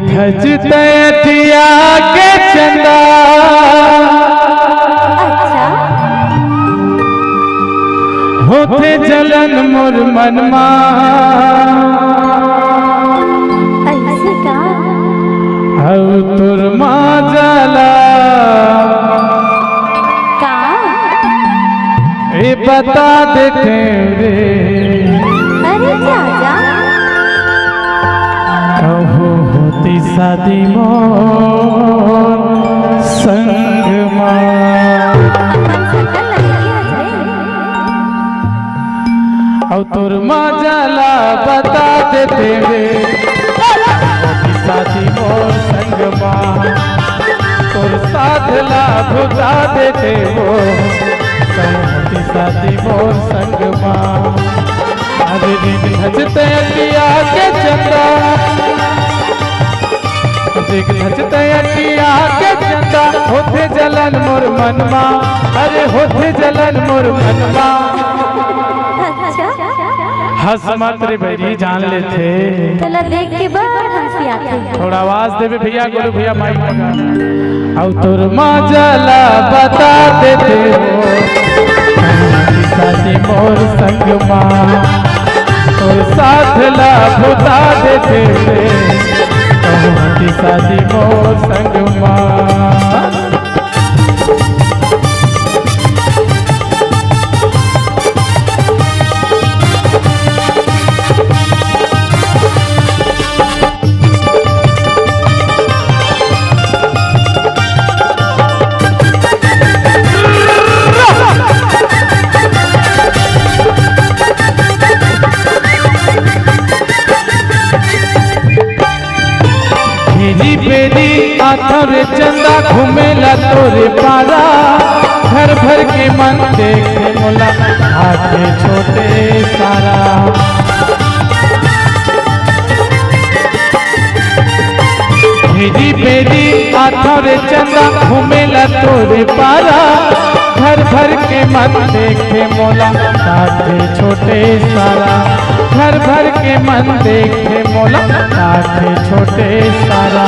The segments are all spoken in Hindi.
धज तैतिया के चंदा होते जलन मोर मनमा ऐसे का तुर माँ जला का ये बता देते रे अरे चाचा कहो होती शादी मोर संग और तुर मजला बता देते रे होती शादी मोर संग तुर साधला बुझा देते वो होती शादी मोर संग अरे धजते अटिया के चंदा धजते अटिया के चंदा होते जलन मोर मनमा अरे होते जलन मोर मनमा हंस मत रे भैरी जान लेते चला देख के बड़ हंसी आती थोड़ा आवाज देवे भैया गोलू भैया माइक लगा और तुर मजला बता देते हो शादी मोर संग और साथ ला बुता देते होती शादी मोर संग बेरी आथर चंदा घूमेला तोरे पारा घर भर के मन देखे मोला आके छोटे सारा बेरी बेरी आथर चंदा घूमेला तोरे पारा घर भर के मन देखे मोला आके छोटे सारा घर भर के मन देखे मोला आके छोटे सारा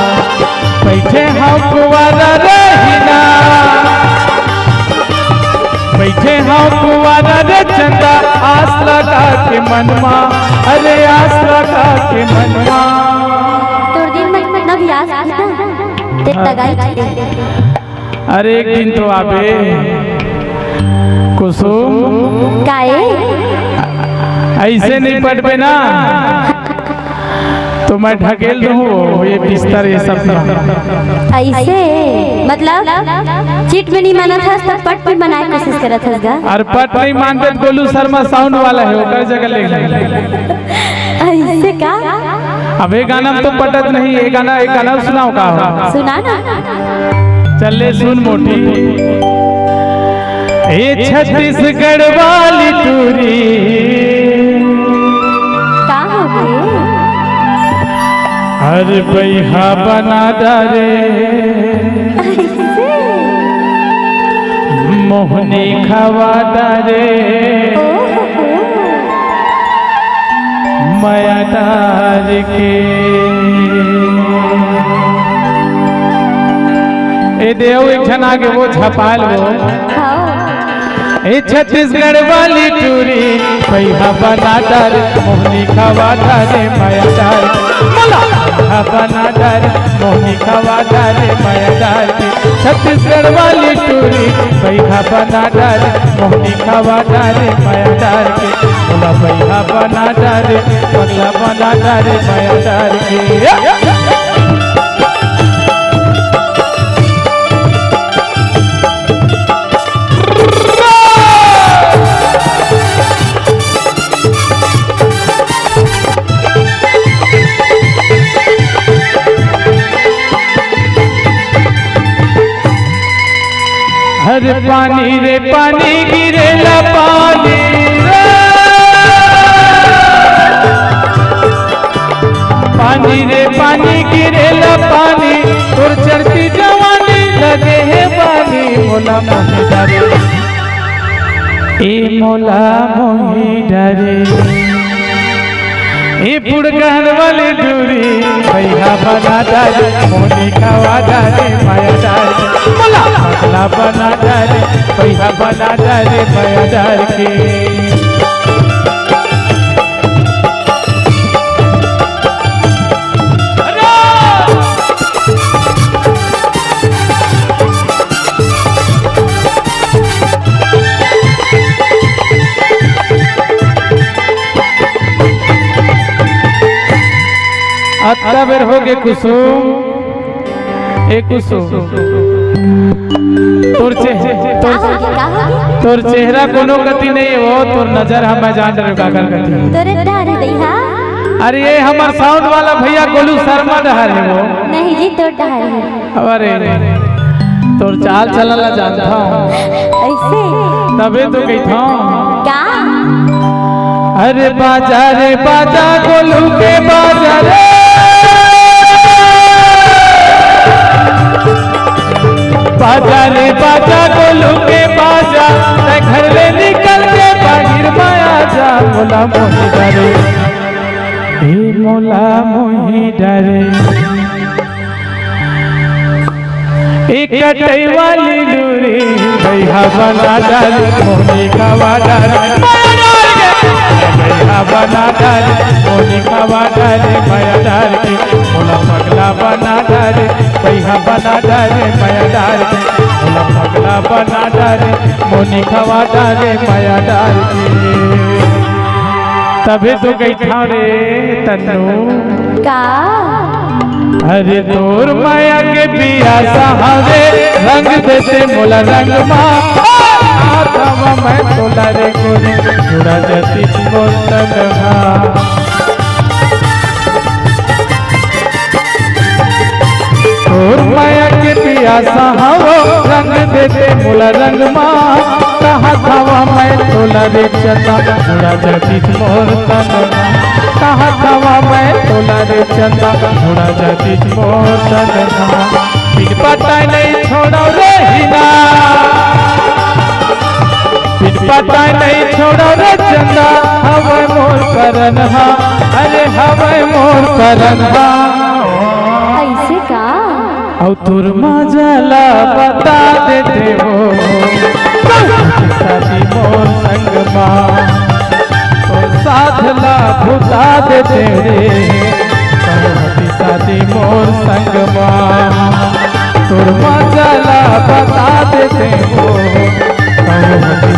बैठे हम कुंवारा रहीना बैठे हम कुंवारा रे चंदा आस लगा के मनमा अरे आस लगा के मनमा तोर दिन में ना भी आस ते लगाई अरे एक दिन तो आबे कुसुम काए ऐसे नहीं पटबे ना तो मैं ढकेल दूँ ये बिस्तर ये सब ऐसे मतलब चिट में नहीं माना था तब पट पे बनाए कोशिश करा था और पट नहीं मानते गोलू शर्मा साउंड वाला है ओकर जगह ले ऐसे का अब ये गाना तो पटत नहीं ये गाना एक गाना सुनाओ का हो सुना ना चले सुन मोटी ये छत्तीसगढ़ वाली टूरी हर बैहा बना डारे मोहनी खवा डारे माया डार के ए देव एक जन आगे वो छपाल वो ए छत्तीसगढ़ वाली टूरी बैहा बना डारे मोहनी खवा डारे माया डार बना डर मोहनी खवा डारे माया डार के छत्तीसगढ़ वाली टूरी बैहा बना डर मोहनी खवा डारे माया डार के बोला बैहा बना डारे पगला बना डारे माया डार के हर पानी रे पानी गिरेला पानी पानी रे पानी गिरेला पानी और चढ़ती जवानी लगे है पानी मोला मोही डरे ए मोला मोही डरे ये पुड़गहन वाली दूरी भैया बना डाले मोनी खवा डाले माया डाले पगला बना डाले भैया बना डाले माया डाल के अत्ता बेर हो गए कुसुम एक कुसुम तोर चेहरा कोनो गति नहीं हो तोर नजर हम जान रहे का कर गति तोरे डहारे दैहा अरे ये हमार साउंड वाला भैया गोलू शर्मा डहार है वो नहीं जी तोर डहारे है अरे तोर चाल चलला जानता हूं ऐसे तबे तो कहता हूं क्या अरे बाजा रे बाजा गोलू के बाजा रे बाजा रे बाजा गोलू के बाजा घर ले निकल के बागिर माया जा मोला मोही डरे हे मोला मोही डरे एक कटई वाली डूरी भैया बना डाली मोनी खवा डाली भैया बना डाली मोनी खवा डाली माया डाल के मोला पगला बना डाली भैया बना डाली माया डाल के मोला पगला बना डाली मोनी खवा डाली माया डाल के तभी तो गई था रे तन्नू का अरे तोर माया के पिया सहारे रंग देते मोला रंग माँ मैं तोला रे गोरी जुड़ा जती बोतल तोर माया के पिया सहारो रंग देते मोला रंग माँ कहा खावा मैं तोला रे चंदा जुड़ा जती बोतल कहा खावा मैं तोला रे चंदा जुड़ा जती बोतल बिन पता नहीं छोड़ा रे हिना पता नहीं छोड़ो रे चंदा हवे मोर करन हा अरे हवे मोर करन हा ऐसे का औ तुर मजला बता देते हो शादी मोर संग माँ तो साथ ला भुता देते रे शादी मोर संग माँ तुर मजला बता देते हो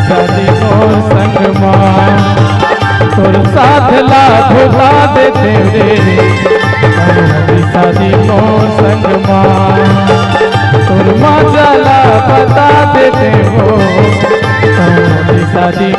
शादी मोर संग माँ तोर साथ ला भुला देते रे शादी मोर संग माँ तोर मजला बता देते हो शादी